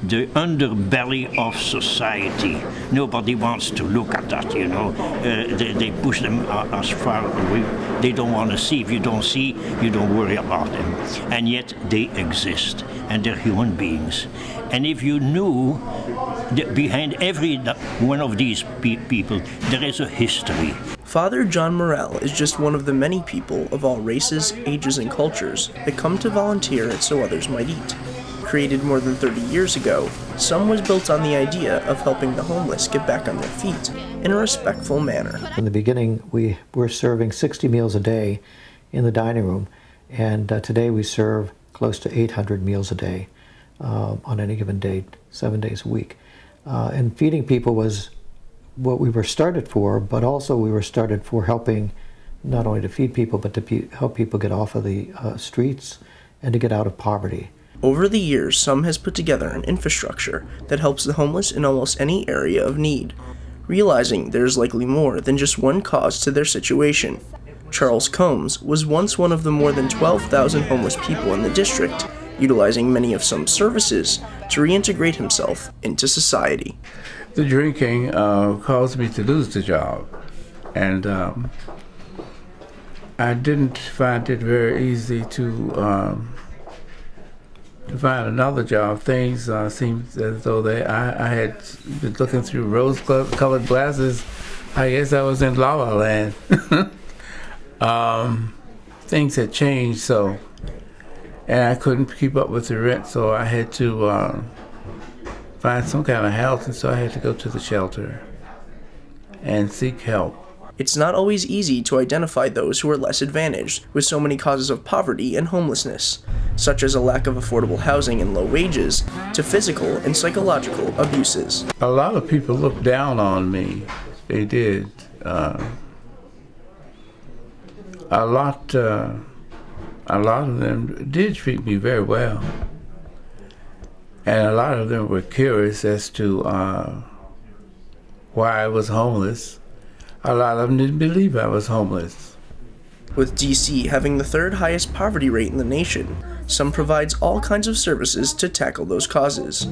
the underbelly of society. Nobody wants to look at that, you know. They push them as far away. They don't want to see. If you don't see, you don't worry about them. And yet they exist, and they're human beings. And if you knew that behind every one of these people, there is a history. Father John Morel is just one of the many people of all races, ages, and cultures that come to volunteer at So Others Might Eat. Created more than 30 years ago, SOME was built on the idea of helping the homeless get back on their feet in a respectful manner. In the beginning, we were serving 60 meals a day in the dining room, and today we serve close to 800 meals a day on any given day, 7 days a week. And feeding people was what we were started for, but also we were started for helping not only to feed people, but to help people get off of the streets and to get out of poverty. Over the years, SOME has put together an infrastructure that helps the homeless in almost any area of need, realizing there's likely more than just one cause to their situation. Charles Combs was once one of the more than 12,000 homeless people in the district, utilizing many of SOME's services to reintegrate himself into society. The drinking caused me to lose the job, and I didn't find it very easy to find another job. Things seemed as though I had been looking through rose-colored glasses. I guess I was in La La Land. Things had changed, and I couldn't keep up with the rent, so I had to find some kind of housing, so I had to go to the shelter and seek help. It's not always easy to identify those who are less advantaged with so many causes of poverty and homelessness, such as a lack of affordable housing and low wages, to physical and psychological abuses. A lot of people looked down on me. They did. A lot of them did treat me very well. And a lot of them were curious as to why I was homeless. A lot of them didn't believe I was homeless. With DC having the third highest poverty rate in the nation, SOME provides all kinds of services to tackle those causes,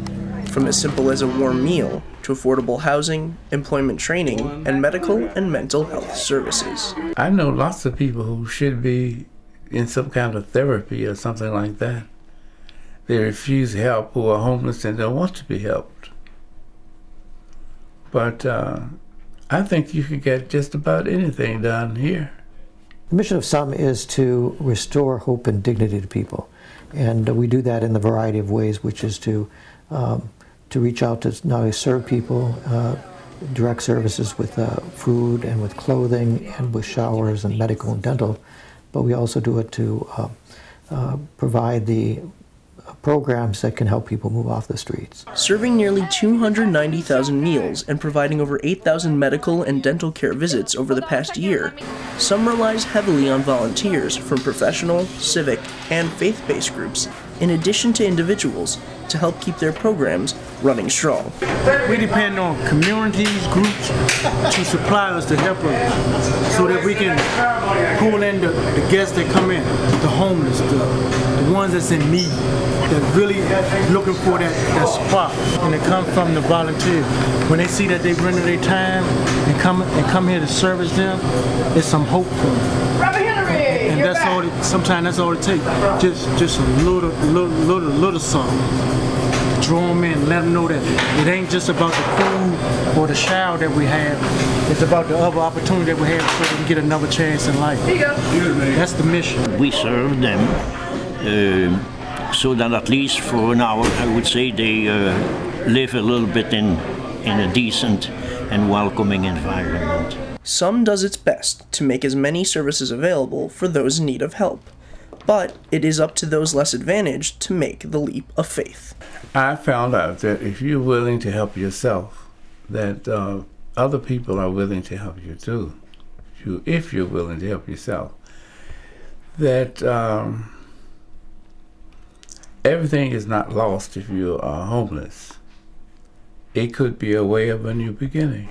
from as simple as a warm meal to affordable housing, employment training, and medical and mental health services. I know lots of people who should be in some kind of therapy or something like that. They refuse help, who are homeless and don't want to be helped. But I think you can get just about anything done here. The mission of SOME is to restore hope and dignity to people. And we do that in the variety of ways, which is to reach out to not only serve people, direct services with food and with clothing and with showers and medical and dental, but we also do it to provide the programs that can help people move off the streets. Serving nearly 290,000 meals and providing over 8,000 medical and dental care visits over the past year, SOME relies heavily on volunteers from professional, civic, and faith-based groups, in addition to individuals, to help keep their programs running strong. We depend on communities, groups to supply us, to help us, so that we can pull in the guests that come in, the homeless, the ones that's in need, that really looking for that spot, and they come from the volunteers. When they see that they render their time and come here to service them, it's some hope for them. And that's all. Sometimes that's all it takes. Just a little something. Draw them in, let them know that it ain't just about the food or the shower that we have. It's about the other opportunity that we have so they can get another chance in life. That's the mission. We serve them so that at least for an hour, I would say, they live a little bit in a decent and welcoming environment. SOME does its best to make as many services available for those in need of help, but it is up to those less advantaged to make the leap of faith. I found out that if you're willing to help yourself, that other people are willing to help you too. If you're willing to help yourself, that everything is not lost if you are homeless. It could be a way of a new beginning.